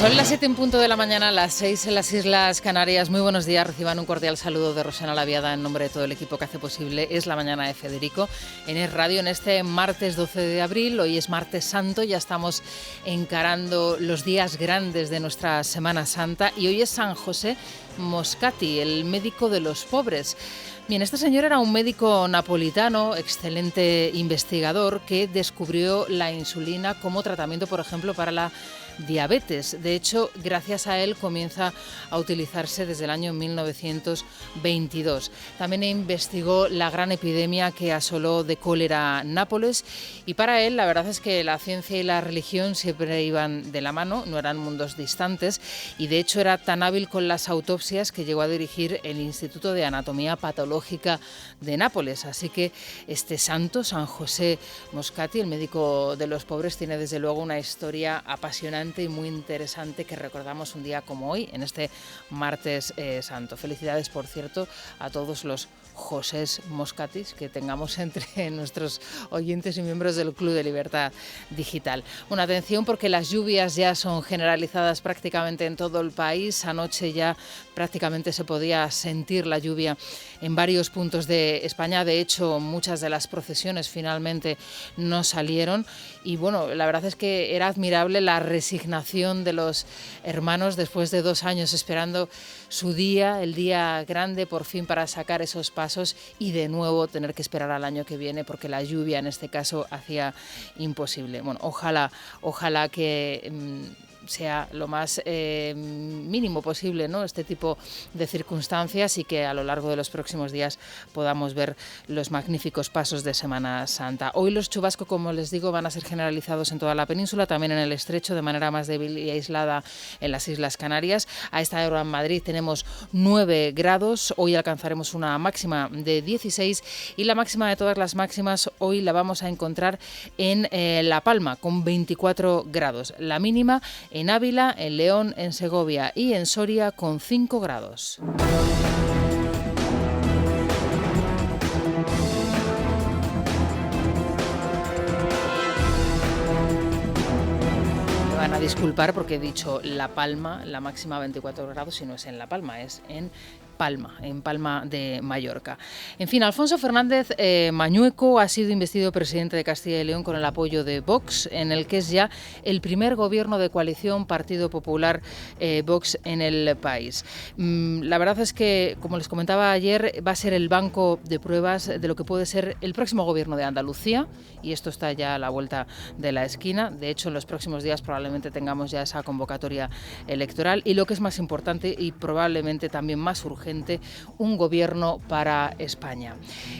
Son las 7 en punto de la mañana, las 6 en las Islas Canarias. Muy buenos días, reciban un cordial saludo de Rosana Laviada en nombre de todo el equipo que hace posible Es la Mañana de Federico en Es Radio en este martes 12 de abril. Hoy es martes santo, ya estamos encarando los días grandes de nuestra Semana Santa y hoy es San José Moscati, el médico de los pobres. Bien, este señor era un médico napolitano, excelente investigador, que descubrió la insulina como tratamiento, por ejemplo, para la diabetes. De hecho, gracias a él comienza a utilizarse desde el año 1922. También investigó la gran epidemia que asoló de cólera Nápoles y para él la verdad es que la ciencia y la religión siempre iban de la mano, no eran mundos distantes y de hecho era tan hábil con las autopsias que llegó a dirigir el Instituto de Anatomía Patológica de Nápoles. Así que este santo, San José Moscati, el médico de los pobres, tiene desde luego una historia apasionante y muy interesante que recordamos un día como hoy, en este martes santo. Felicidades, por cierto, a todos los Josés Moscatis que tengamos entre nuestros oyentes y miembros del Club de Libertad Digital. Una atención porque las lluvias ya son generalizadas prácticamente en todo el país. Anoche ya prácticamente se podía sentir la lluvia en varios puntos de España. De hecho, muchas de las procesiones finalmente no salieron y bueno, la verdad es que era admirable la resignación de los hermanos después de 2 años esperando su día, el día grande por fin para sacar esos pasos y de nuevo tener que esperar al año que viene porque la lluvia en este caso hacía imposible. Bueno, ojalá que sea lo más mínimo posible, ¿no?, este tipo de circunstancias y que a lo largo de los próximos días podamos ver los magníficos pasos de Semana Santa. Hoy los chubascos, como les digo, van a ser generalizados en toda la península, también en el estrecho, de manera más débil y aislada en las Islas Canarias. A esta hora en Madrid tenemos 9 grados, hoy alcanzaremos una máxima de 16 y la máxima de todas las máximas hoy la vamos a encontrar en La Palma con 24 grados. La mínima en Ávila, en León, en Segovia y en Soria con 5 grados. Me van a disculpar porque he dicho La Palma, la máxima 24 grados, y no es en La Palma, es en Palma de Mallorca. En fin, Alfonso Fernández Mañueco ha sido investido presidente de Castilla y León con el apoyo de Vox, en el que es ya el primer gobierno de coalición Partido Popular Vox en el país. La verdad es que, como les comentaba ayer, va a ser el banco de pruebas de lo que puede ser el próximo gobierno de Andalucía, y esto está ya a la vuelta de la esquina. De hecho, en los próximos días probablemente tengamos ya esa convocatoria electoral y, lo que es más importante y probablemente también más urgente, un gobierno para España.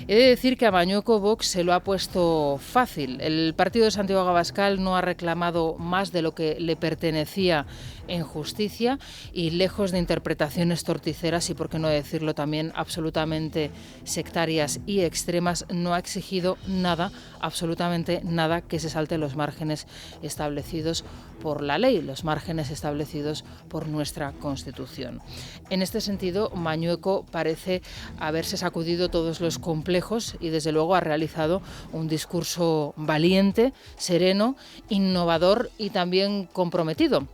He de decir que a Mañueco Vox se lo ha puesto fácil. El partido de Santiago Abascal no ha reclamado más de lo que le pertenecía en justicia y, lejos de interpretaciones torticeras y, por qué no decirlo también, absolutamente sectarias y extremas, no ha exigido nada, absolutamente nada, que se salte los márgenes establecidos por la ley, los márgenes establecidos por nuestra Constitución. En este sentido, Mañueco parece haberse sacudido todos los complejos y, desde luego, ha realizado un discurso valiente, sereno, innovador y también comprometido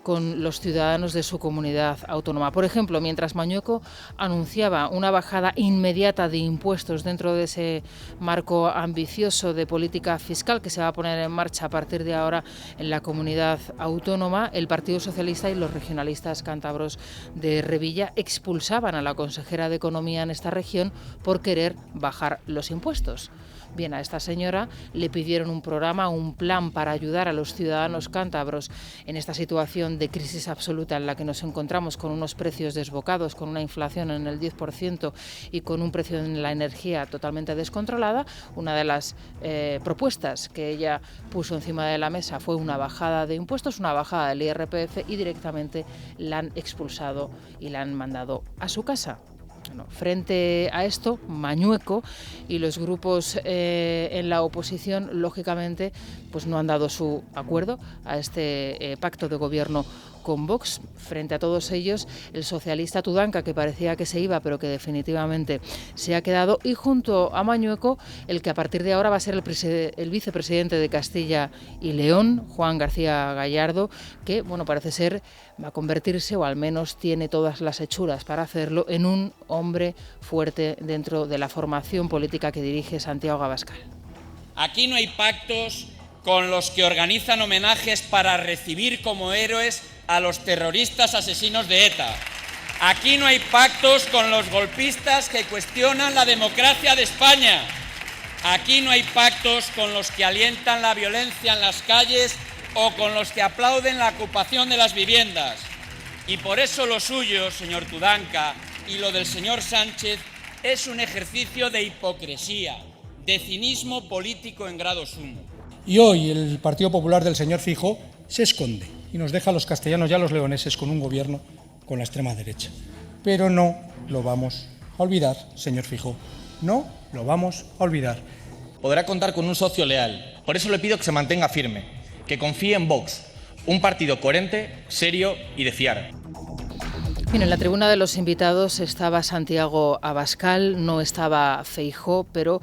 con los ciudadanos de su comunidad autónoma. Por ejemplo, mientras Mañueco anunciaba una bajada inmediata de impuestos dentro de ese marco ambicioso de política fiscal que se va a poner en marcha a partir de ahora en la comunidad autónoma, el Partido Socialista y los regionalistas cántabros de Revilla expulsaban a la consejera de Economía en esta región por querer bajar los impuestos. Bien, a esta señora le pidieron un programa, un plan para ayudar a los ciudadanos cántabros en esta situación de crisis absoluta en la que nos encontramos, con unos precios desbocados, con una inflación en el 10% y con un precio en la energía totalmente descontrolada. Una de las propuestas que ella puso encima de la mesa fue una bajada de impuestos, una bajada del IRPF, y directamente la han expulsado y la han mandado a su casa. Bueno, frente a esto, Mañueco y los grupos en la oposición, lógicamente, pues no han dado su acuerdo a este pacto de gobierno con Vox. Frente a todos ellos, el socialista Tudanca, que parecía que se iba, pero que definitivamente se ha quedado, y junto a Mañueco, el que a partir de ahora va a ser el vicepresidente de Castilla y León, Juan García Gallardo, que, bueno, parece ser va a convertirse, o al menos tiene todas las hechuras para hacerlo, en un hombre fuerte dentro de la formación política que dirige Santiago Abascal. Aquí no hay pactos con los que organizan homenajes para recibir como héroes a los terroristas asesinos de ETA. Aquí no hay pactos con los golpistas que cuestionan la democracia de España. Aquí no hay pactos con los que alientan la violencia en las calles o con los que aplauden la ocupación de las viviendas. Y por eso lo suyo, señor Tudanca, y lo del señor Sánchez es un ejercicio de hipocresía, de cinismo político en grado sumo. Y hoy el Partido Popular del señor Feijóo se esconde y nos deja a los castellanos y a los leoneses con un gobierno con la extrema derecha. Pero no lo vamos a olvidar, señor Feijóo, no lo vamos a olvidar. Podrá contar con un socio leal. Por eso le pido que se mantenga firme, que confíe en Vox, un partido coherente, serio y de fiar. Bien, en la tribuna de los invitados estaba Santiago Abascal, no estaba Feijóo, pero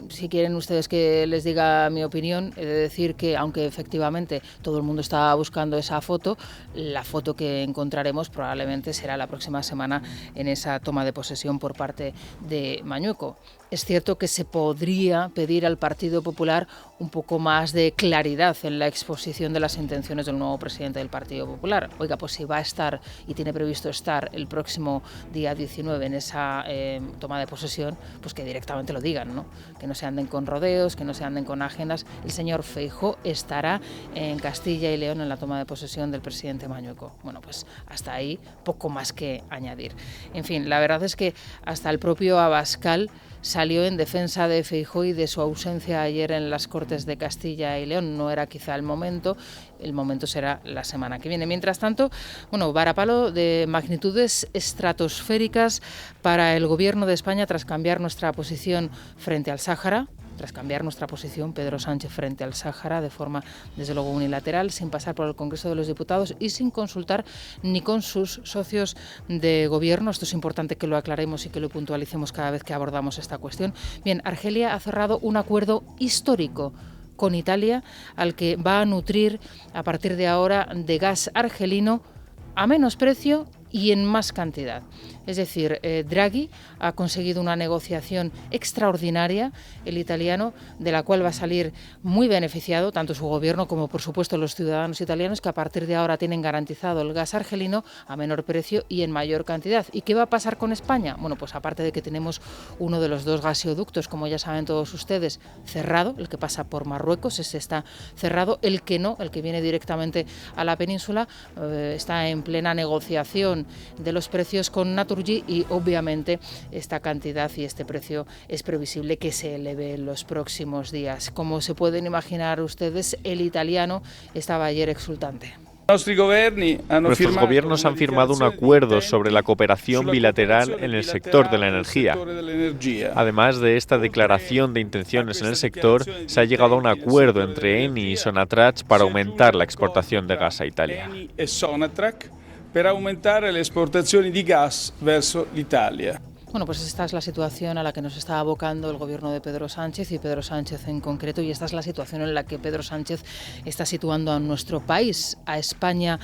si quieren ustedes que les diga mi opinión, he de decir que aunque efectivamente todo el mundo está buscando esa foto, la foto que encontraremos probablemente será la próxima semana en esa toma de posesión por parte de Mañueco. Es cierto que se podría pedir al Partido Popular un poco más de claridad en la exposición de las intenciones del nuevo presidente del Partido Popular. Oiga, pues si va a estar y tiene previsto estar el próximo día 19 en esa toma de posesión, pues que directamente lo digan, ¿no? Que no se anden con rodeos, que no se anden con agendas. El señor Feijóo estará en Castilla y León en la toma de posesión del presidente Mañueco. Bueno, pues hasta ahí poco más que añadir. En fin, la verdad es que hasta el propio Abascal salió en defensa de Feijóo y de su ausencia ayer en las Cortes de Castilla y León. No era quizá el momento será la semana que viene. Mientras tanto, bueno, varapalo de magnitudes estratosféricas para el Gobierno de España tras cambiar nuestra posición frente al Sáhara. Tras cambiar nuestra posición, Pedro Sánchez frente al Sáhara de forma, desde luego, unilateral, sin pasar por el Congreso de los Diputados y sin consultar ni con sus socios de gobierno. Esto es importante que lo aclaremos y que lo puntualicemos cada vez que abordamos esta cuestión. Bien, Argelia ha cerrado un acuerdo histórico con Italia, al que va a nutrir a partir de ahora de gas argelino a menos precio y en más cantidad. Es decir, Draghi ha conseguido una negociación extraordinaria, el italiano, de la cual va a salir muy beneficiado tanto su gobierno como, por supuesto, los ciudadanos italianos, que a partir de ahora tienen garantizado el gas argelino a menor precio y en mayor cantidad. ¿Y qué va a pasar con España? Bueno, pues aparte de que tenemos uno de los dos gasoductos, como ya saben todos ustedes, cerrado, el que pasa por Marruecos, ese está cerrado, el que no, el que viene directamente a la península, está en plena negociación de los precios con Naturgy y obviamente esta cantidad y este precio es previsible que se eleve en los próximos días. Como se pueden imaginar ustedes, el italiano estaba ayer exultante. Nuestros gobiernos han firmado un acuerdo sobre la cooperación bilateral en el sector de la energía. Además de esta declaración de intenciones en el sector, se ha llegado a un acuerdo entre Eni y Sonatrach para aumentar la exportación de gas a Italia. Per aumentare le esportazioni di gas verso l'Italia. Bueno, pues esta es la situación a la que nos está abocando el gobierno de Pedro Sánchez y Pedro Sánchez en concreto, y esta es la situación en la que Pedro Sánchez está situando a nuestro país, a España,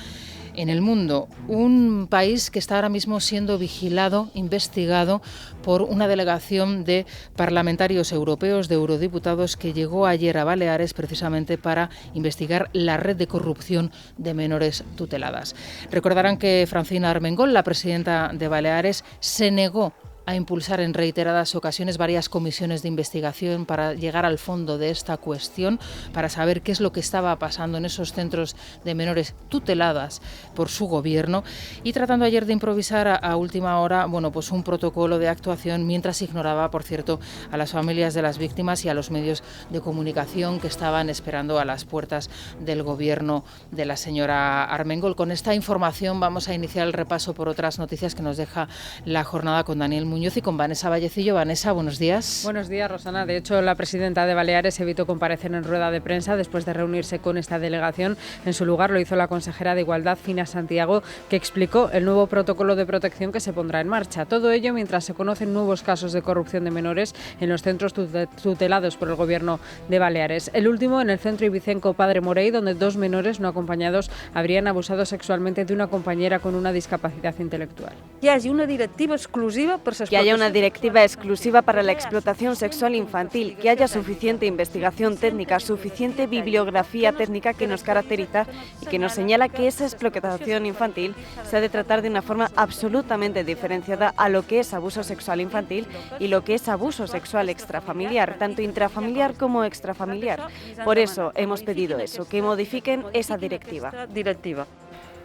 en el mundo. Un país que está ahora mismo siendo vigilado, investigado por una delegación de parlamentarios europeos, de eurodiputados, que llegó ayer a Baleares precisamente para investigar la red de corrupción de menores tuteladas. Recordarán que Francina Armengol, la presidenta de Baleares, se negó a impulsar en reiteradas ocasiones varias comisiones de investigación para llegar al fondo de esta cuestión, para saber qué es lo que estaba pasando en esos centros de menores tuteladas por su gobierno, y tratando ayer de improvisar a última hora, bueno, pues un protocolo de actuación, mientras ignoraba, por cierto, a las familias de las víctimas y a los medios de comunicación que estaban esperando a las puertas del gobierno de la señora Armengol. Con esta información vamos a iniciar el repaso por otras noticias que nos deja la jornada con Daniel Muñoz, Muñoz y con Vanessa Vallecillo. Vanessa, buenos días. Buenos días, Rosana. De hecho, la presidenta de Baleares evitó comparecer en rueda de prensa después de reunirse con esta delegación. En su lugar lo hizo la consejera de Igualdad, Fina Santiago, que explicó el nuevo protocolo de protección que se pondrá en marcha. Todo ello mientras se conocen nuevos casos de corrupción de menores en los centros tutelados por el Gobierno de Baleares. El último en el centro ibicenco Padre Morey, donde 2 menores no acompañados habrían abusado sexualmente de una compañera con una discapacidad intelectual. Que haya una directiva exclusiva para la explotación sexual infantil, que haya suficiente investigación técnica, suficiente bibliografía técnica que nos caracteriza y que nos señala que esa explotación infantil se ha de tratar de una forma absolutamente diferenciada a lo que es abuso sexual infantil y lo que es abuso sexual extrafamiliar, tanto intrafamiliar como extrafamiliar. Por eso hemos pedido eso, que modifiquen esa directiva.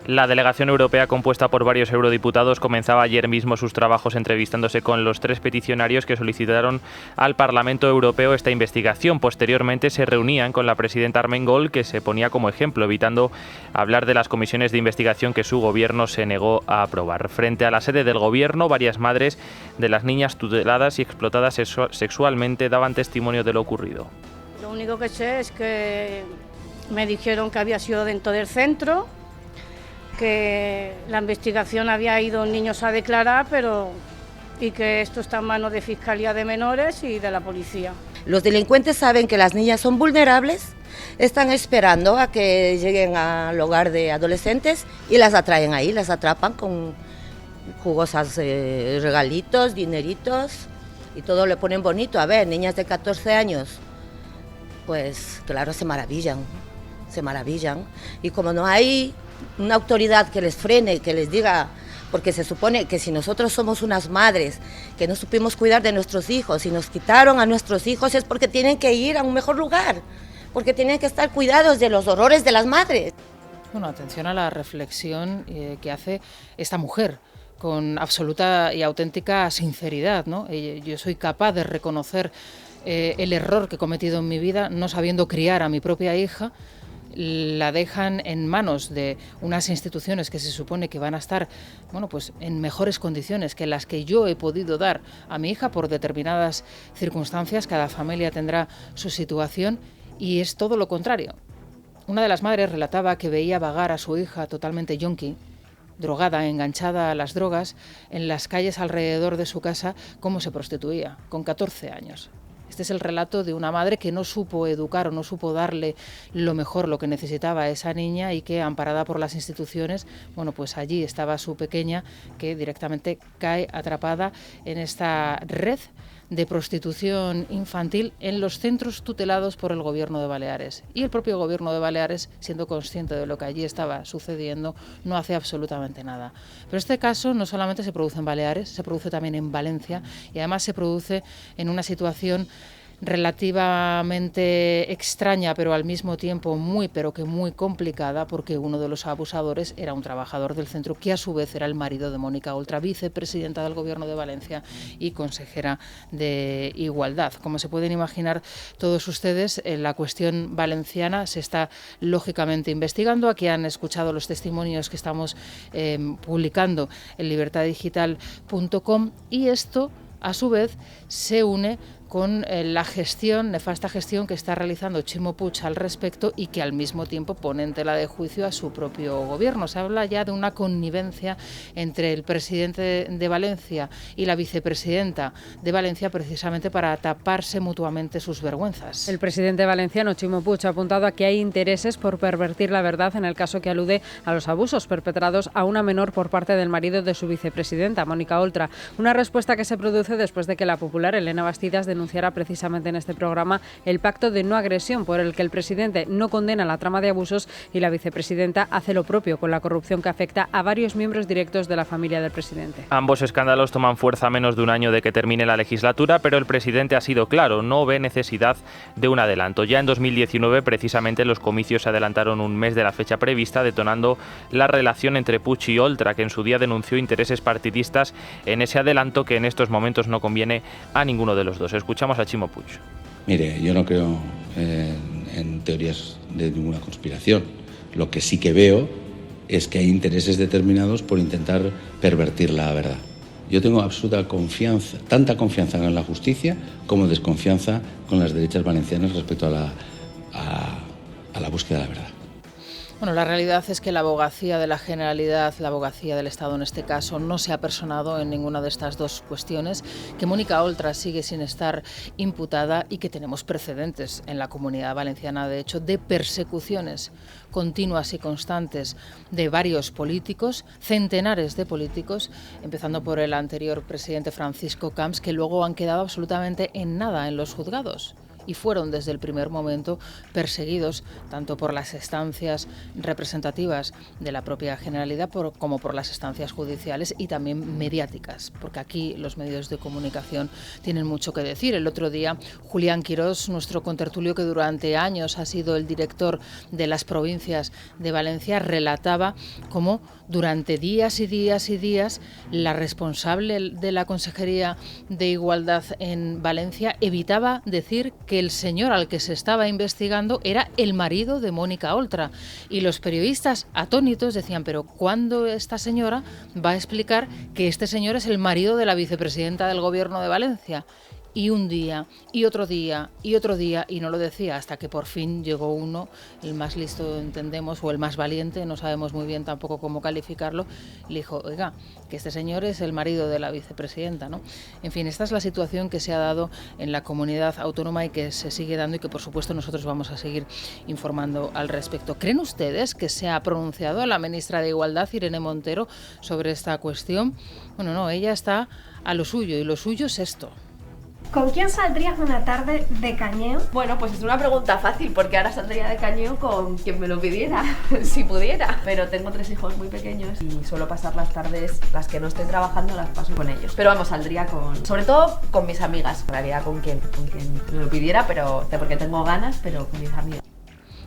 La delegación europea, compuesta por varios eurodiputados, comenzaba ayer mismo sus trabajos entrevistándose con los 3 peticionarios que solicitaron al Parlamento Europeo esta investigación. Posteriormente se reunían con la presidenta Armengol, que se ponía como ejemplo, evitando hablar de las comisiones de investigación que su gobierno se negó a aprobar. Frente a la sede del gobierno, varias madres de las niñas tuteladas y explotadas sexualmente daban testimonio de lo ocurrido. Lo único que sé es que me dijeron que había sido dentro del centro, que la investigación había ido niños a declarar, y que esto está en manos de Fiscalía de Menores y de la policía. Los delincuentes saben que las niñas son vulnerables, están esperando a que lleguen al hogar de adolescentes y las atraen ahí, las atrapan con jugosas regalitos, dineritos y todo le ponen bonito. A ver, niñas de 14 años, pues claro, se maravillan. Y como no hay una autoridad que les frene, que les diga, porque se supone que si nosotros somos unas madres que no supimos cuidar de nuestros hijos y nos quitaron a nuestros hijos, es porque tienen que ir a un mejor lugar, porque tienen que estar cuidados de los horrores de las madres. Bueno, atención a la reflexión que hace esta mujer con absoluta y auténtica sinceridad, ¿no? Yo soy capaz de reconocer el error que he cometido en mi vida, no sabiendo criar a mi propia hija. La dejan en manos de unas instituciones que se supone que van a estar, bueno, pues en mejores condiciones que las que yo he podido dar a mi hija por determinadas circunstancias. Cada familia tendrá su situación y es todo lo contrario. Una de las madres relataba que veía vagar a su hija totalmente yonki, drogada, enganchada a las drogas, en las calles alrededor de su casa, cómo se prostituía, con 14 años. Este es el relato de una madre que no supo educar o no supo darle lo mejor, lo que necesitaba a esa niña, y que, amparada por las instituciones, bueno, pues allí estaba su pequeña, que directamente cae atrapada en esta red de prostitución infantil en los centros tutelados por el Gobierno de Baleares. Y el propio Gobierno de Baleares, siendo consciente de lo que allí estaba sucediendo, no hace absolutamente nada. Pero este caso no solamente se produce en Baleares, se produce también en Valencia, y además se produce en una situación relativamente extraña, pero al mismo tiempo muy complicada, porque uno de los abusadores era un trabajador del centro, que a su vez era el marido de Mónica Oltra, vicepresidenta del Gobierno de Valencia y consejera de Igualdad. Como se pueden imaginar todos ustedes, la cuestión valenciana se está lógicamente investigando. Aquí han escuchado los testimonios que estamos publicando en libertaddigital.com, y esto a su vez se une con la nefasta gestión que está realizando Chimo Puig al respecto, y que al mismo tiempo pone en tela de juicio a su propio gobierno. Se habla ya de una connivencia entre el presidente de Valencia y la vicepresidenta de Valencia, precisamente para taparse mutuamente sus vergüenzas. El presidente valenciano, Chimo Puig, ha apuntado a que hay intereses por pervertir la verdad en el caso que alude a los abusos perpetrados a una menor por parte del marido de su vicepresidenta, Mónica Oltra. Una respuesta que se produce después de que la popular Elena Bastidas denunciara precisamente en este programa el pacto de no agresión, por el que el presidente no condena la trama de abusos y la vicepresidenta hace lo propio con la corrupción que afecta a varios miembros directos de la familia del presidente. Ambos escándalos toman fuerza a menos de un año de que termine la legislatura, pero el presidente ha sido claro, no ve necesidad de un adelanto. Ya en 2019, precisamente, los comicios se adelantaron un mes de la fecha prevista, detonando la relación entre Puig y Oltra, que en su día denunció intereses partidistas en ese adelanto que en estos momentos no conviene a ninguno de los dos. Escuchamos a Chimo Puig. Mire, yo no creo en teorías de ninguna conspiración. Lo que sí que veo es que hay intereses determinados por intentar pervertir la verdad. Yo tengo absoluta confianza, tanta confianza en la justicia como desconfianza con las derechas valencianas respecto a la búsqueda de la verdad. Bueno, la realidad es que la abogacía de la Generalidad, la abogacía del Estado en este caso, no se ha personado en ninguna de estas dos cuestiones, que Mónica Oltra sigue sin estar imputada y que tenemos precedentes en la Comunidad Valenciana, de hecho, de persecuciones continuas y constantes de varios políticos, centenares de políticos, empezando por el anterior presidente Francisco Camps, que luego han quedado absolutamente en nada en los juzgados. Y fueron desde el primer momento perseguidos tanto por las instancias representativas de la propia Generalidad como por las instancias judiciales y también mediáticas, porque aquí los medios de comunicación tienen mucho que decir. El otro día Julián Quirós, nuestro contertulio que durante años ha sido el director de las provincias de Valencia, relataba cómo durante días y días y días la responsable de la Consejería de Igualdad en Valencia evitaba decir que el señor al que se estaba investigando era el marido de Mónica Oltra. Y los periodistas atónitos decían, pero ¿cuándo esta señora va a explicar que este señor es el marido de la vicepresidenta del Gobierno de Valencia? Y un día, y otro día, y otro día, y no lo decía hasta que por fin llegó uno, el más listo entendemos, o el más valiente, no sabemos muy bien tampoco cómo calificarlo, y le dijo, oiga, que este señor es el marido de la vicepresidenta, ¿no? En fin, esta es la situación que se ha dado en la comunidad autónoma y que se sigue dando y que por supuesto nosotros vamos a seguir informando al respecto. ¿Creen ustedes que se ha pronunciado la ministra de Igualdad, Irene Montero, sobre esta cuestión? Bueno, no, ella está a lo suyo, y lo suyo es esto. ¿Con quién saldrías una tarde de cañeo? Bueno, pues es una pregunta fácil, porque ahora saldría de cañeo con quien me lo pidiera, si pudiera. Pero tengo 3 hijos muy pequeños y suelo pasar las tardes, las que no estoy trabajando, las paso con ellos. Pero vamos, saldría sobre todo con mis amigas. Saldría con quien me lo pidiera, pero porque tengo ganas, pero con mis amigas.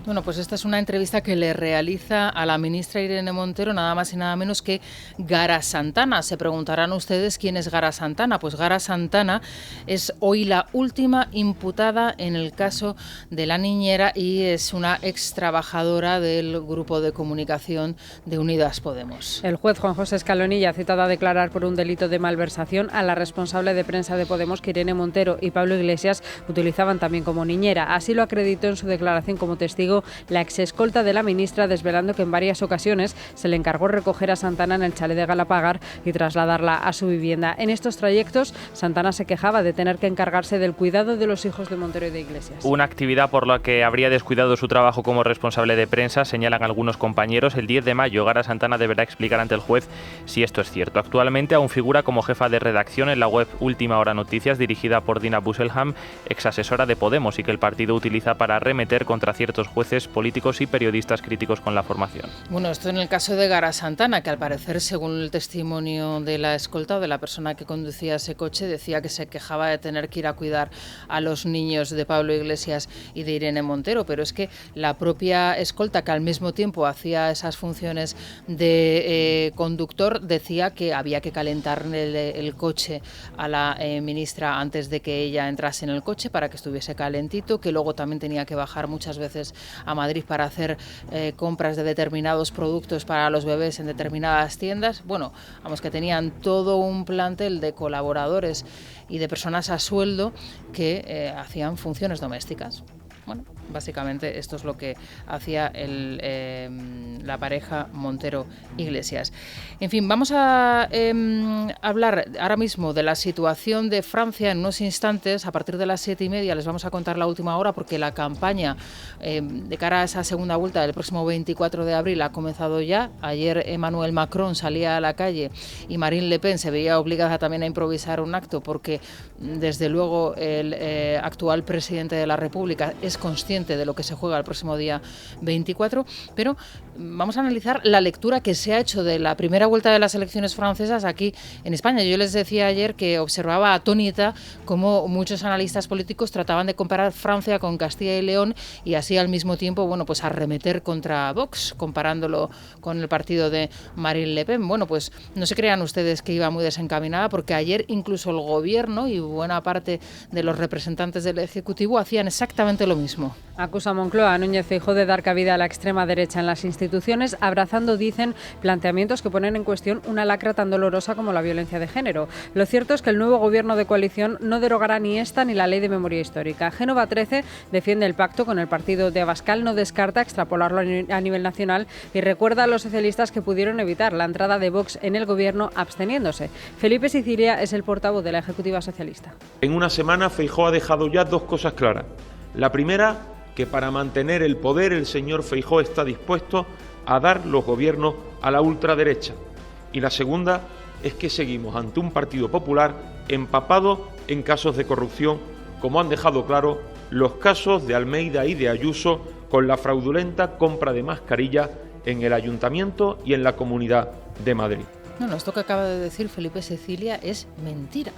Bueno, pues esta es una entrevista que le realiza a la ministra Irene Montero nada más y nada menos que Gara Santana. Se preguntarán ustedes quién es Gara Santana. Pues Gara Santana es hoy la última imputada en el caso de la niñera y es una ex trabajadora del grupo de comunicación de Unidas Podemos. El juez Juan José Escalonilla ha citado a declarar por un delito de malversación a la responsable de prensa de Podemos, que Irene Montero y Pablo Iglesias utilizaban también como niñera. Así lo acreditó en su declaración como testigo la exescolta de la ministra, desvelando que en varias ocasiones se le encargó recoger a Santana en el chalet de Galapagar y trasladarla a su vivienda. En estos trayectos, Santana se quejaba de tener que encargarse del cuidado de los hijos de Montero y de Iglesias. Una actividad por la que habría descuidado su trabajo como responsable de prensa, señalan algunos compañeros. El 10 de mayo, Gara Santana deberá explicar ante el juez si esto es cierto. Actualmente aún figura como jefa de redacción en la web Última Hora Noticias, dirigida por Dina Busselham, ex asesora de Podemos, y que el partido utiliza para arremeter contra ciertos jueces, políticos y periodistas críticos con la formación. Bueno, esto en el caso de Gara Santana, que al parecer, según el testimonio de la escolta o de la persona que conducía ese coche, decía que se quejaba de tener que ir a cuidar a los niños de Pablo Iglesias y de Irene Montero, pero es que la propia escolta, que al mismo tiempo hacía esas funciones de conductor, decía que había que calentar el coche a la ministra antes de que ella entrase en el coche para que estuviese calentito, que luego también tenía que bajar muchas veces a Madrid para hacer compras de determinados productos para los bebés en determinadas tiendas. Bueno, vamos, que tenían todo un plantel de colaboradores y de personas a sueldo que hacían funciones domésticas. Bueno, básicamente esto es lo que hacía la pareja Montero-Iglesias. En fin, vamos a hablar ahora mismo de la situación de Francia en unos instantes. A partir de las 7:30 les vamos a contar la última hora, porque la campaña de cara a esa segunda vuelta del próximo 24 de abril ha comenzado ya. Ayer Emmanuel Macron salía a la calle y Marine Le Pen se veía obligada también a improvisar un acto, porque desde luego el actual presidente de la República es consciente de lo que se juega el próximo día 24, pero vamos a analizar la lectura que se ha hecho de la primera vuelta de las elecciones francesas aquí en España. Yo les decía ayer que observaba atónita cómo muchos analistas políticos trataban de comparar Francia con Castilla y León y así al mismo tiempo, bueno, pues arremeter contra Vox, comparándolo con el partido de Marine Le Pen. Bueno, pues no se crean ustedes que iba muy desencaminada, porque ayer incluso el gobierno y buena parte de los representantes del Ejecutivo hacían exactamente lo mismo. Acusa a Moncloa a Núñez Feijóo de dar cabida a la extrema derecha en las instituciones, abrazando, dicen, planteamientos que ponen en cuestión una lacra tan dolorosa como la violencia de género. Lo cierto es que el nuevo gobierno de coalición no derogará ni esta ni la ley de memoria histórica. Génova 13 defiende el pacto con el partido de Abascal, no descarta extrapolarlo a nivel nacional y recuerda a los socialistas que pudieron evitar la entrada de Vox en el gobierno absteniéndose. Felipe Sicilia es el portavoz de la Ejecutiva Socialista. En una semana Feijóo ha dejado ya dos cosas claras. La primera, que para mantener el poder el señor Feijóo está dispuesto a dar los gobiernos a la ultraderecha. Y la segunda es que seguimos ante un Partido Popular empapado en casos de corrupción, como han dejado claro los casos de Almeida y de Ayuso con la fraudulenta compra de mascarillas en el Ayuntamiento y en la Comunidad de Madrid. No, esto que acaba de decir Felipe Sicilia es mentira.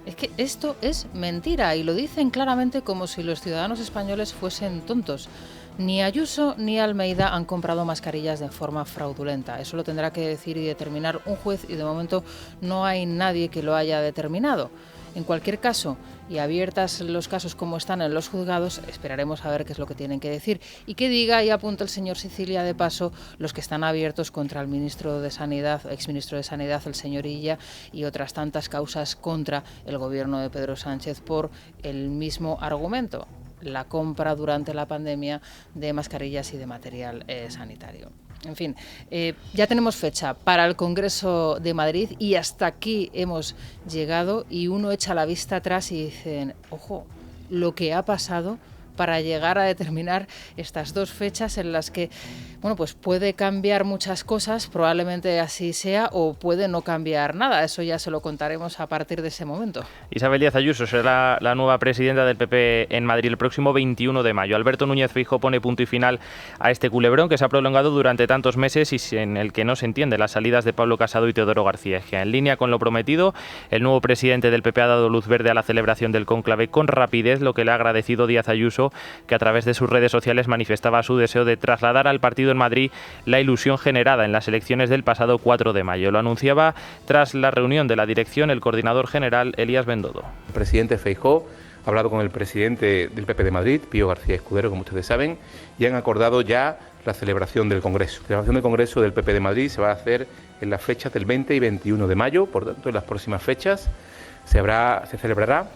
Es que esto es mentira y lo dicen claramente como si los ciudadanos españoles fuesen tontos. Ni Ayuso ni Almeida han comprado mascarillas de forma fraudulenta. Eso lo tendrá que decir y determinar un juez y de momento no hay nadie que lo haya determinado. En cualquier caso, y abiertas los casos como están en los juzgados, esperaremos a ver qué es lo que tienen que decir. Y que diga y apunta el señor Sicilia de paso los que están abiertos contra el ministro de Sanidad, exministro de Sanidad, el señor Illa, y otras tantas causas contra el gobierno de Pedro Sánchez por el mismo argumento: la compra durante la pandemia de mascarillas y de material sanitario. En fin, ya tenemos fecha para el Congreso de Madrid y hasta aquí hemos llegado y uno echa la vista atrás y dicen, ojo, lo que ha pasado para llegar a determinar estas dos fechas en las que, bueno, pues puede cambiar muchas cosas, probablemente así sea, o puede no cambiar nada. Eso ya se lo contaremos a partir de ese momento. Isabel Díaz Ayuso será la nueva presidenta del PP en Madrid el próximo 21 de mayo. Alberto Núñez Feijóo pone punto y final a este culebrón que se ha prolongado durante tantos meses y en el que no se entiende las salidas de Pablo Casado y Teodoro García Egea. En línea con lo prometido, el nuevo presidente del PP ha dado luz verde a la celebración del cónclave con rapidez, lo que le ha agradecido Díaz Ayuso, que a través de sus redes sociales manifestaba su deseo de trasladar al partido en Madrid la ilusión generada en las elecciones del pasado 4 de mayo. Lo anunciaba tras la reunión de la dirección el coordinador general Elías Bendodo. El presidente Feijóo ha hablado con el presidente del PP de Madrid, Pío García Escudero, como ustedes saben, y han acordado ya la celebración del Congreso. La celebración del Congreso del PP de Madrid se va a hacer en las fechas del 20 y 21 de mayo, por tanto en las próximas fechas se celebrará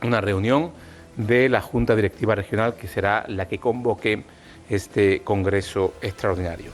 una reunión de la Junta Directiva Regional, que será la que convoque este Congreso extraordinario.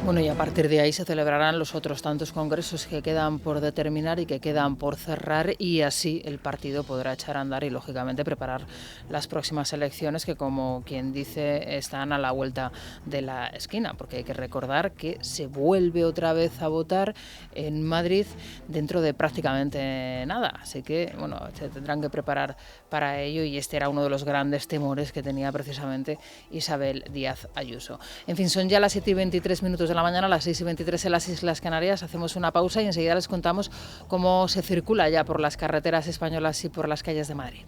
Bueno, y a partir de ahí se celebrarán los otros tantos congresos que quedan por determinar y que quedan por cerrar, y así el partido podrá echar a andar y, lógicamente, preparar las próximas elecciones que, como quien dice, están a la vuelta de la esquina, porque hay que recordar que se vuelve otra vez a votar en Madrid dentro de prácticamente nada. Así que, bueno, se tendrán que preparar para ello y este era uno de los grandes temores que tenía precisamente Isabel Díaz Ayuso. En fin, son ya las 7:23 de la mañana, las 6:23 en las Islas Canarias. Hacemos una pausa y enseguida les contamos cómo se circula ya por las carreteras españolas y por las calles de Madrid.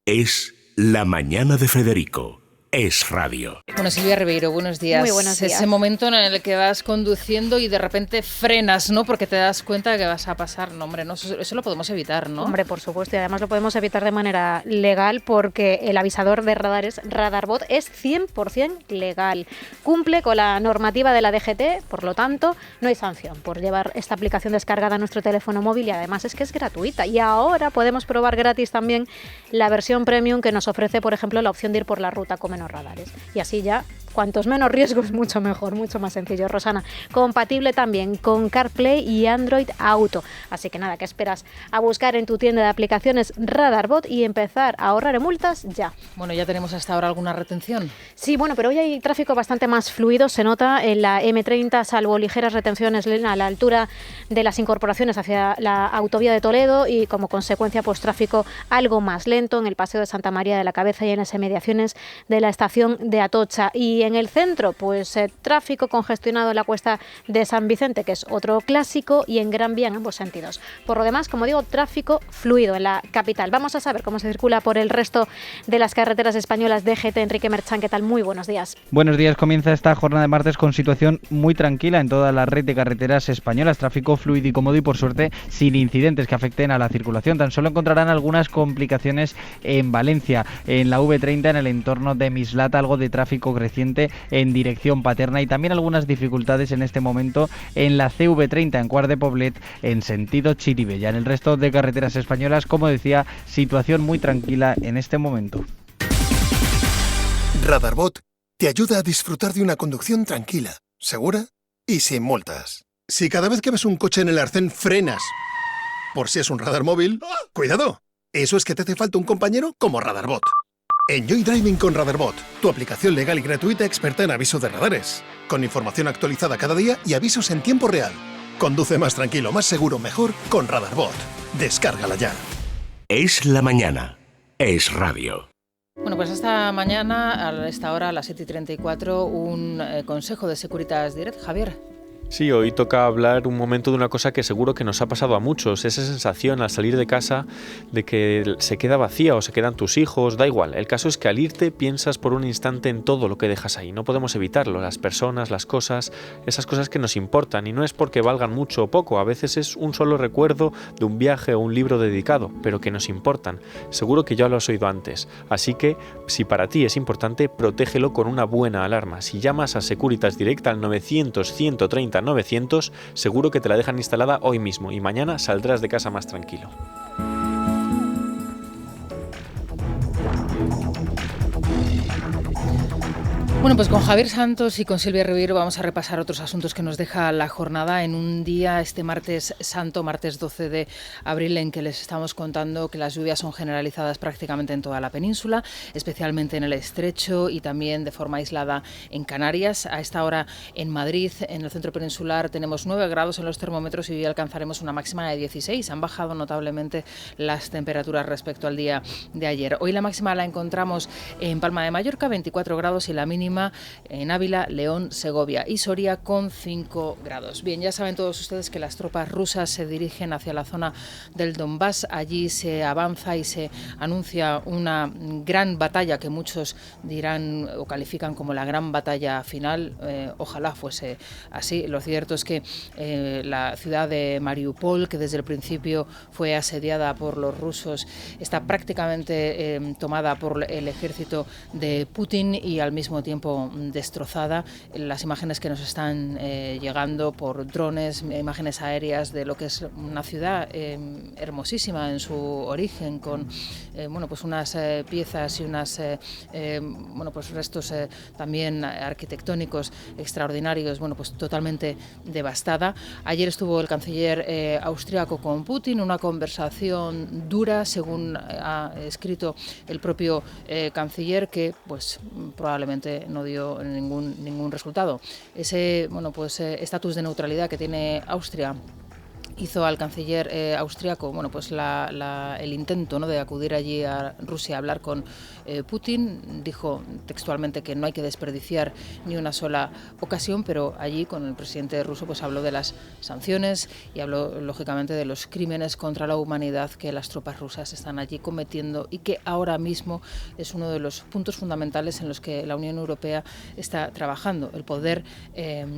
Es la mañana de Federico. Es radio. Bueno, Silvia Ribeiro, buenos días. Muy buenos días. Ese momento en el que vas conduciendo y de repente frenas, ¿no? Porque te das cuenta de que vas a pasar. No, hombre, no, eso lo podemos evitar, ¿no? Hombre, por supuesto, y además lo podemos evitar de manera legal porque el avisador de radares RadarBot es 100% legal. Cumple con la normativa de la DGT, por lo tanto, no hay sanción por llevar esta aplicación descargada a nuestro teléfono móvil y además es que es gratuita. Y ahora podemos probar gratis también la versión premium que nos ofrece, por ejemplo, la opción de ir por la ruta con menos radares. Y así ya, cuantos menos riesgos, mucho mejor, mucho más sencillo. Rosana, compatible también con CarPlay y Android Auto. Así que nada, ¿qué esperas? A buscar en tu tienda de aplicaciones RadarBot y empezar a ahorrar en multas ya. Bueno, ¿ya tenemos hasta ahora alguna retención? Sí, bueno, pero hoy hay tráfico bastante más fluido. Se nota en la M30, salvo ligeras retenciones a la altura de las incorporaciones hacia la autovía de Toledo y como consecuencia, pues tráfico algo más lento en el Paseo de Santa María de la Cabeza y en las inmediaciones de la estación de Atocha. Y en el centro, pues tráfico congestionado en la Cuesta de San Vicente, que es otro clásico, y en Gran Vía en ambos sentidos. Por lo demás, como digo, tráfico fluido en la capital. Vamos a saber cómo se circula por el resto de las carreteras españolas. DGT, Enrique Merchán, ¿qué tal? Muy buenos días. Buenos días. Comienza esta jornada de martes con situación muy tranquila en toda la red de carreteras españolas. Tráfico fluido y cómodo y, por suerte, sin incidentes que afecten a la circulación. Tan solo encontrarán algunas complicaciones en Valencia, en la V30, en el entorno de Mislata, algo de tráfico creciente en dirección Paterna y también algunas dificultades en este momento en la CV30, en Quart de Poblet, en sentido Chirivella. En el resto de carreteras españolas, como decía, situación muy tranquila en este momento. Radarbot te ayuda a disfrutar de una conducción tranquila, segura y sin multas. Si cada vez que ves un coche en el arcén frenas, por si es un radar móvil, ¡cuidado! Eso es que te hace falta un compañero como Radarbot. Enjoy Driving con Radarbot, tu aplicación legal y gratuita experta en aviso de radares, con información actualizada cada día y avisos en tiempo real. Conduce más tranquilo, más seguro, mejor con Radarbot. Descárgala ya. Es la mañana. Es radio. Bueno, pues esta mañana, a esta hora, a las 7:34, un consejo de Securitas Direct. Javier. Sí, hoy toca hablar un momento de una cosa que seguro que nos ha pasado a muchos, esa sensación al salir de casa de que se queda vacía o se quedan tus hijos, da igual. El caso es que al irte piensas por un instante en todo lo que dejas ahí, no podemos evitarlo, las personas, las cosas, esas cosas que nos importan, y no es porque valgan mucho o poco, a veces es un solo recuerdo de un viaje o un libro dedicado, pero que nos importan. Seguro que ya lo has oído antes, así que si para ti es importante, protégelo con una buena alarma. Si llamas a Securitas Direct al 900-130-900, seguro que te la dejan instalada hoy mismo y mañana saldrás de casa más tranquilo. Bueno, pues con Javier Santos y con Silvia Ribeiro vamos a repasar otros asuntos que nos deja la jornada en un día, este martes santo, martes 12 de abril, en que les estamos contando que las lluvias son generalizadas prácticamente en toda la península, especialmente en el Estrecho y también de forma aislada en Canarias. A esta hora en Madrid, en el centro peninsular, tenemos 9 grados en los termómetros y hoy alcanzaremos una máxima de 16. Han bajado notablemente las temperaturas respecto al día de ayer. Hoy la máxima la encontramos en Palma de Mallorca, 24 grados, y la mínima en Ávila, León, Segovia y Soria con 5 grados. Bien, ya saben todos ustedes que las tropas rusas se dirigen hacia la zona del Donbass. Allí se avanza y se anuncia una gran batalla que muchos dirán o califican como la gran batalla final. Ojalá fuese así. Lo cierto es que la ciudad de Mariupol, que desde el principio fue asediada por los rusos, está prácticamente tomada por el ejército de Putin y al mismo tiempo destrozada. Las imágenes que nos están llegando por drones, imágenes aéreas de lo que es una ciudad hermosísima en su origen, con pues unas piezas y unas pues restos también arquitectónicos extraordinarios, pues totalmente devastada. Ayer estuvo el canciller austriaco con Putin, una conversación dura, según ha escrito el propio canciller, que pues probablemente no dio ningún resultado. Ese estatus de neutralidad que tiene Austria hizo al canciller austriaco el intento, ¿no?, de acudir allí a Rusia a hablar con Putin. Dijo textualmente que no hay que desperdiciar ni una sola ocasión, pero allí con el presidente ruso habló de las sanciones y habló lógicamente de los crímenes contra la humanidad que las tropas rusas están allí cometiendo y que ahora mismo es uno de los puntos fundamentales en los que la Unión Europea está trabajando, el poder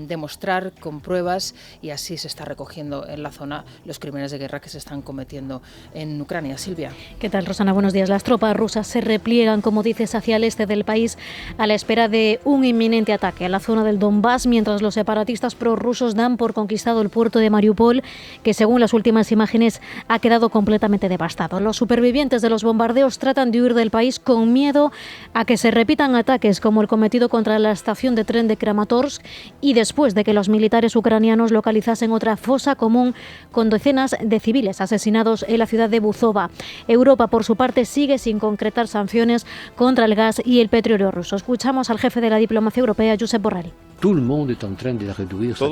demostrar con pruebas, y así se está recogiendo en la zona los crímenes de guerra que se están cometiendo en Ucrania. Silvia. ¿Qué tal, Rosana? Buenos días. Las tropas rusas se repliegan, como dices, hacia el este del país a la espera de un inminente ataque a la zona del Donbass, mientras los separatistas prorrusos dan por conquistado el puerto de Mariupol, que según las últimas imágenes ha quedado completamente devastado. Los supervivientes de los bombardeos tratan de huir del país con miedo a que se repitan ataques como el cometido contra la estación de tren de Kramatorsk y después de que los militares ucranianos localizasen otra fosa común con decenas de civiles asesinados en la ciudad de Buzova. Europa, por su parte, sigue sin concretar sanciones contra el gas y el petróleo ruso. Escuchamos al jefe de la diplomacia europea, Josep Borrell. Todo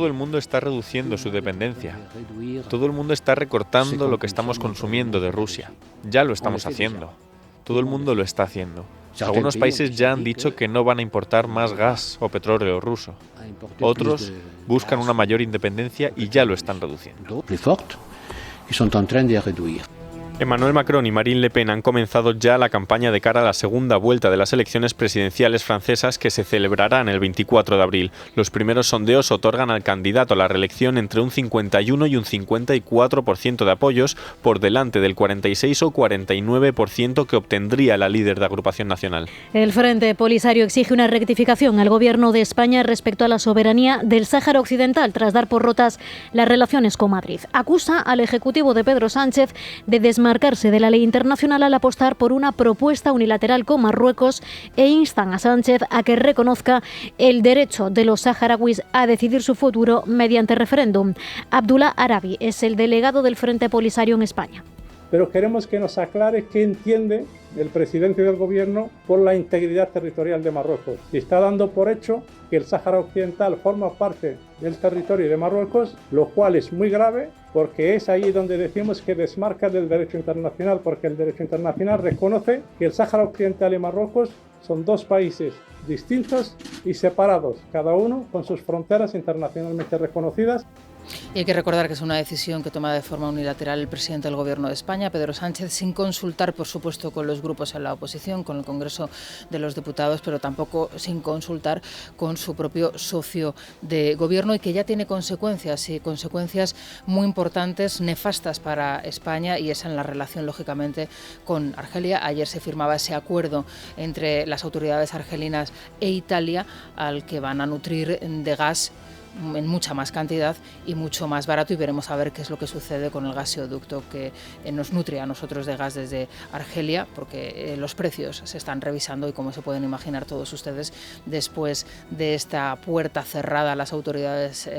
el mundo está reduciendo su dependencia. Todo el mundo está recortando lo que estamos consumiendo de Rusia. Ya lo estamos haciendo. Todo el mundo lo está haciendo. Algunos países ya han dicho que no van a importar más gas o petróleo ruso. Otros buscan una mayor independencia y ya lo están reduciendo. Emmanuel Macron y Marine Le Pen han comenzado ya la campaña de cara a la segunda vuelta de las elecciones presidenciales francesas que se celebrarán el 24 de abril. Los primeros sondeos otorgan al candidato a la reelección entre un 51 y un 54% de apoyos, por delante del 46 o 49% que obtendría la líder de Agrupación Nacional. El Frente Polisario exige una rectificación al Gobierno de España respecto a la soberanía del Sáhara Occidental tras dar por rotas las relaciones con Madrid. Acusa al Ejecutivo de Pedro Sánchez de desmarcarse de la ley internacional al apostar por una propuesta unilateral con Marruecos e instan a Sánchez a que reconozca el derecho de los saharauis a decidir su futuro mediante referéndum. Abdullah Arabi es el delegado del Frente Polisario en España. Pero queremos que nos aclare qué entiende el presidente del gobierno por la integridad territorial de Marruecos. Si está dando por hecho que el Sáhara Occidental forma parte del territorio de Marruecos, lo cual es muy grave porque es ahí donde decimos que desmarca del derecho internacional, porque el derecho internacional reconoce que el Sáhara Occidental y Marruecos son dos países distintos y separados, cada uno con sus fronteras internacionalmente reconocidas. Y hay que recordar que es una decisión que toma de forma unilateral el presidente del Gobierno de España, Pedro Sánchez, sin consultar, por supuesto, con los grupos en la oposición, con el Congreso de los Diputados, pero tampoco sin consultar con su propio socio de Gobierno, y que ya tiene consecuencias, y consecuencias muy importantes, nefastas para España, y es en la relación, lógicamente, con Argelia. Ayer se firmaba ese acuerdo entre las autoridades argelinas e Italia, al que van a nutrir de gas en mucha más cantidad y mucho más barato, y veremos a ver qué es lo que sucede con el gasoducto que nos nutre a nosotros de gas desde Argelia, porque los precios se están revisando y, como se pueden imaginar todos ustedes, después de esta puerta cerrada a las autoridades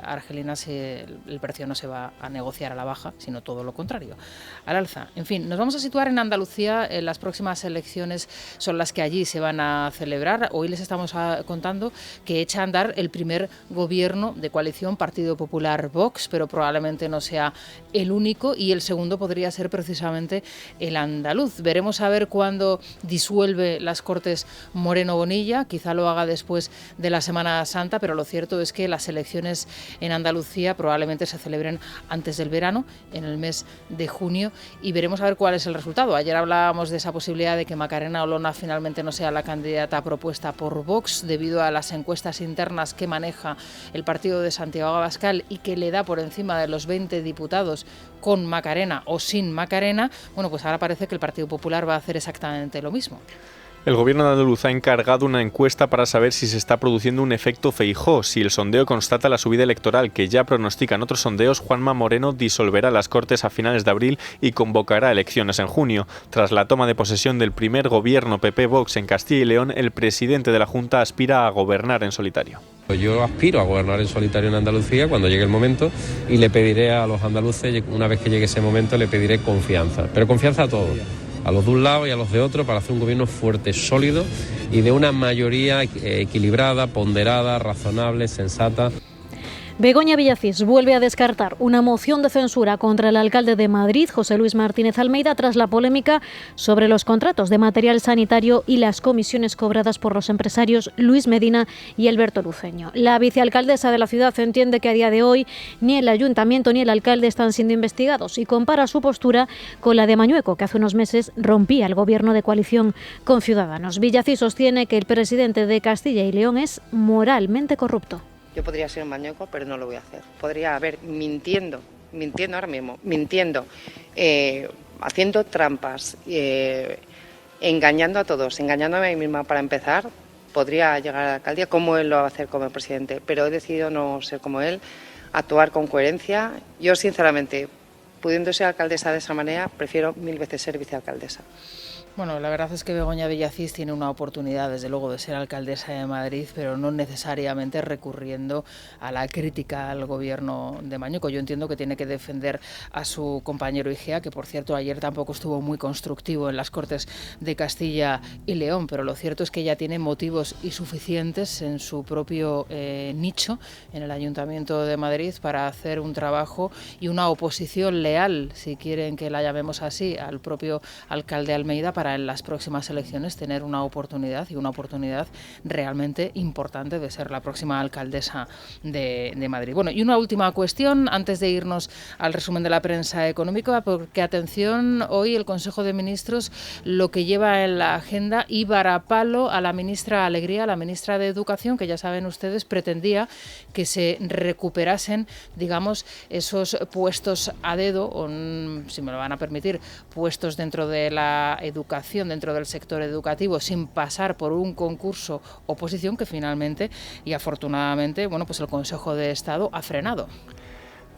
argelinas, el precio no se va a negociar a la baja, sino todo lo contrario, al alza. En fin, nos vamos a situar en Andalucía. Las próximas elecciones son las que allí se van a celebrar. Hoy les estamos contando que echa a andar el primer gobierno de coalición Partido Popular Vox, pero probablemente no sea el único, y el segundo podría ser precisamente el andaluz. Veremos a ver cuándo disuelve las Cortes Moreno Bonilla, quizá lo haga después de la Semana Santa, pero lo cierto es que las elecciones en Andalucía probablemente se celebren antes del verano, en el mes de junio, y veremos a ver cuál es el resultado. Ayer hablábamos de esa posibilidad de que Macarena Olona finalmente no sea la candidata propuesta por Vox, debido a las encuestas internas que maneja el partido de Santiago Abascal y que le da por encima de los 20 diputados con Macarena o sin Macarena. Bueno, pues ahora parece que el Partido Popular va a hacer exactamente lo mismo. El Gobierno de Andaluz ha encargado una encuesta para saber si se está produciendo un efecto Feijóo. Si el sondeo constata la subida electoral que ya pronostican otros sondeos, Juanma Moreno disolverá las Cortes a finales de abril y convocará elecciones en junio. Tras la toma de posesión del primer gobierno PP-Vox en Castilla y León, el presidente de la Junta aspira a gobernar en solitario. Yo aspiro a gobernar en solitario en Andalucía cuando llegue el momento, y le pediré a los andaluces, una vez que llegue ese momento, le pediré confianza, pero confianza a todos, a los de un lado y a los de otro, para hacer un gobierno fuerte, sólido y de una mayoría equilibrada, ponderada, razonable, sensata. Begoña Villacís vuelve a descartar una moción de censura contra el alcalde de Madrid, José Luis Martínez Almeida, tras la polémica sobre los contratos de material sanitario y las comisiones cobradas por los empresarios Luis Medina y Alberto Luceño. La vicealcaldesa de la ciudad entiende que a día de hoy ni el ayuntamiento ni el alcalde están siendo investigados, y compara su postura con la de Mañueco, que hace unos meses rompía el gobierno de coalición con Ciudadanos. Villacís sostiene que el presidente de Castilla y León es moralmente corrupto. Yo podría ser un mañueco, pero no lo voy a hacer. Podría haber mintiendo ahora mismo, haciendo trampas, engañando a todos, engañándome a mí misma para empezar. Podría llegar a la alcaldía como él lo va a hacer como presidente, pero he decidido no ser como él, actuar con coherencia. Yo, sinceramente, pudiendo ser alcaldesa de esa manera, prefiero 1000 veces ser vicealcaldesa. Bueno, la verdad es que Begoña Villacís tiene una oportunidad, desde luego, de ser alcaldesa de Madrid, pero no necesariamente recurriendo a la crítica al gobierno de Mañueco. Yo entiendo que tiene que defender a su compañero Igea, que por cierto ayer tampoco estuvo muy constructivo en las Cortes de Castilla y León, pero lo cierto es que ella tiene motivos y suficientes en su propio nicho, en el Ayuntamiento de Madrid, para hacer un trabajo y una oposición leal, si quieren que la llamemos así, al propio alcalde Almeida, para para en las próximas elecciones tener una oportunidad realmente importante de ser la próxima alcaldesa de Madrid. Bueno, y una última cuestión antes de irnos al resumen de la prensa económica, porque atención, hoy el Consejo de Ministros lo que lleva en la agenda y varapalo a la ministra Alegría, la ministra de Educación, que ya saben ustedes pretendía que se recuperasen, digamos, esos puestos a dedo, o, si me lo van a permitir, puestos dentro de la educación, dentro del sector educativo, sin pasar por un concurso oposición que finalmente y afortunadamente, bueno, pues el Consejo de Estado ha frenado.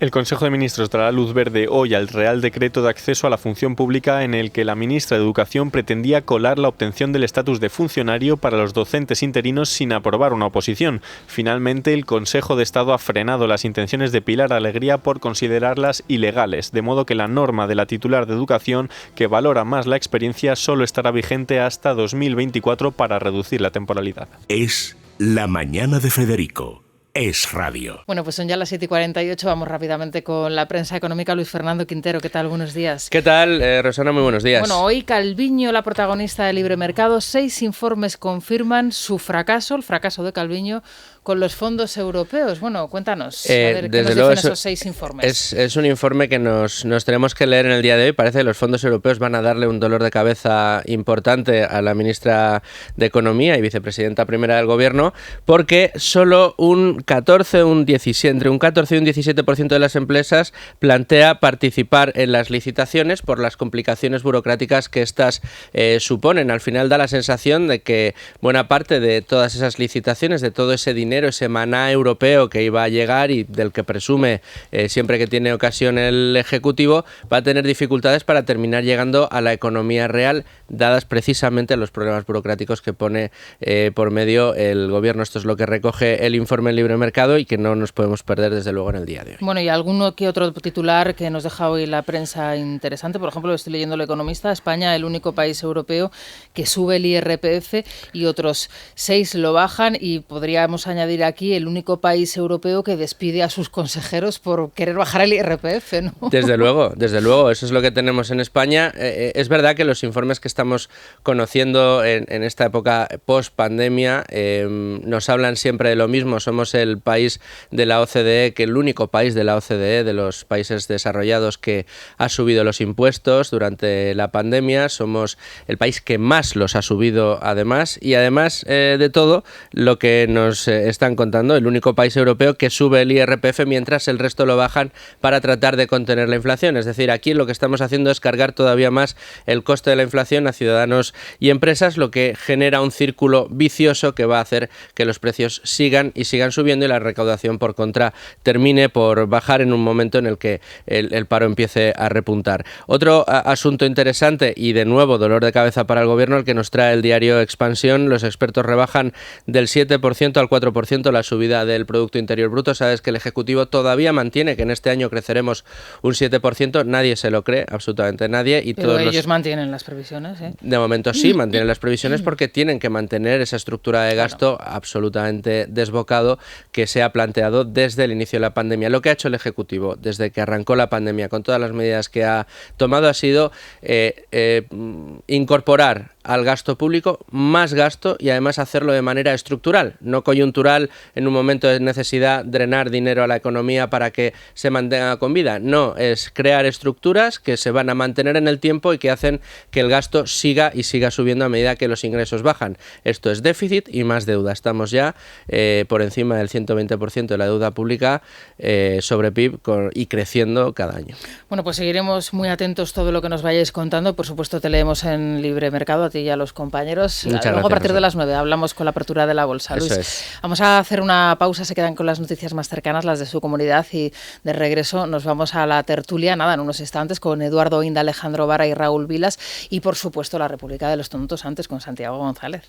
El Consejo de Ministros dará luz verde hoy al Real Decreto de Acceso a la Función Pública en el que la ministra de Educación pretendía colar la obtención del estatus de funcionario para los docentes interinos sin aprobar una oposición. Finalmente, el Consejo de Estado ha frenado las intenciones de Pilar Alegría por considerarlas ilegales, de modo que la norma de la titular de Educación, que valora más la experiencia, solo estará vigente hasta 2024 para reducir la temporalidad. Es la mañana de Federico. Es Radio. Bueno, pues son ya las 7:48, vamos rápidamente con la prensa económica. Luis Fernando Quintero, ¿qué tal? Buenos días. ¿Qué tal, Rosana? Muy buenos días. Bueno, hoy Calviño, la protagonista de Libre Mercado, 6 informes confirman su fracaso, el fracaso de Calviño, con los fondos europeos. Bueno, cuéntanos, a ver, ¿qué nos dicen esos 6 informes? Es un informe que nos tenemos que leer en el día de hoy. Parece que los fondos europeos van a darle un dolor de cabeza importante a la ministra de Economía y vicepresidenta primera del Gobierno, porque solo un 14 y un 17% de las empresas plantea participar en las licitaciones por las complicaciones burocráticas que estas suponen. Al final da la sensación de que buena parte de todas esas licitaciones, de todo ese dinero, ese maná europeo que iba a llegar y del que presume siempre que tiene ocasión el Ejecutivo, va a tener dificultades para terminar llegando a la economía real, dadas precisamente los problemas burocráticos que pone por medio el Gobierno. Esto es lo que recoge el informe Libre Mercado y que no nos podemos perder desde luego en el día de hoy. Bueno, y alguno que otro titular que nos deja hoy la prensa interesante. Por ejemplo, estoy leyendo El Economista: España, el único país europeo que sube el IRPF y otros 6 lo bajan, y podríamos añadir aquí el único país europeo que despide a sus consejeros por querer bajar el IRPF, ¿no? Desde luego, eso es lo que tenemos en España. Es verdad que los informes que estamos conociendo en esta época post-pandemia nos hablan siempre de lo mismo. Somos el país de la OCDE, que el único país de la OCDE, de los países desarrollados, que ha subido los impuestos durante la pandemia. Somos el país que más los ha subido además, y además de todo lo que nos están contando, el único país europeo que sube el IRPF mientras el resto lo bajan para tratar de contener la inflación. Es decir, aquí lo que estamos haciendo es cargar todavía más el coste de la inflación a ciudadanos y empresas, lo que genera un círculo vicioso que va a hacer que los precios sigan subiendo y la recaudación, por contra, termine por bajar en un momento en el que el paro empiece a repuntar. Otro asunto interesante y de nuevo dolor de cabeza para el Gobierno, el que nos trae el diario Expansión. Los expertos rebajan del 7% al 4% la subida del Producto Interior Bruto. Sabes que el Ejecutivo todavía mantiene que en este año creceremos un 7%. Nadie se lo cree, absolutamente nadie. Y pero ellos mantienen las previsiones, ¿eh? De momento sí, mantienen las previsiones porque tienen que mantener esa estructura de gasto absolutamente desbocado que se ha planteado desde el inicio de la pandemia. Lo que ha hecho el Ejecutivo desde que arrancó la pandemia, con todas las medidas que ha tomado, ha sido incorporar al gasto público más gasto, y además hacerlo de manera estructural, no coyuntural, en un momento de necesidad drenar dinero a la economía para que se mantenga con vida. No, es crear estructuras que se van a mantener en el tiempo y que hacen que el gasto siga subiendo a medida que los ingresos bajan. Esto es déficit y más deuda. Estamos ya por encima del 120% de la deuda pública sobre PIB y creciendo cada año. Bueno, pues seguiremos muy atentos todo lo que nos vayáis contando. Por supuesto, te leemos en Libre Mercado, a ti y a los compañeros. Muchas Luego, gracias, a partir Rosa. de las 9 hablamos con la apertura de la bolsa. Eso Luis, es. Vamos a hacer una pausa, se quedan con las noticias más cercanas, las de su comunidad, y de regreso nos vamos a la tertulia, en unos instantes, con Eduardo Inda, Alejandro Vara y Raúl Vilas, y por supuesto la República de los Tontos antes con Santiago González.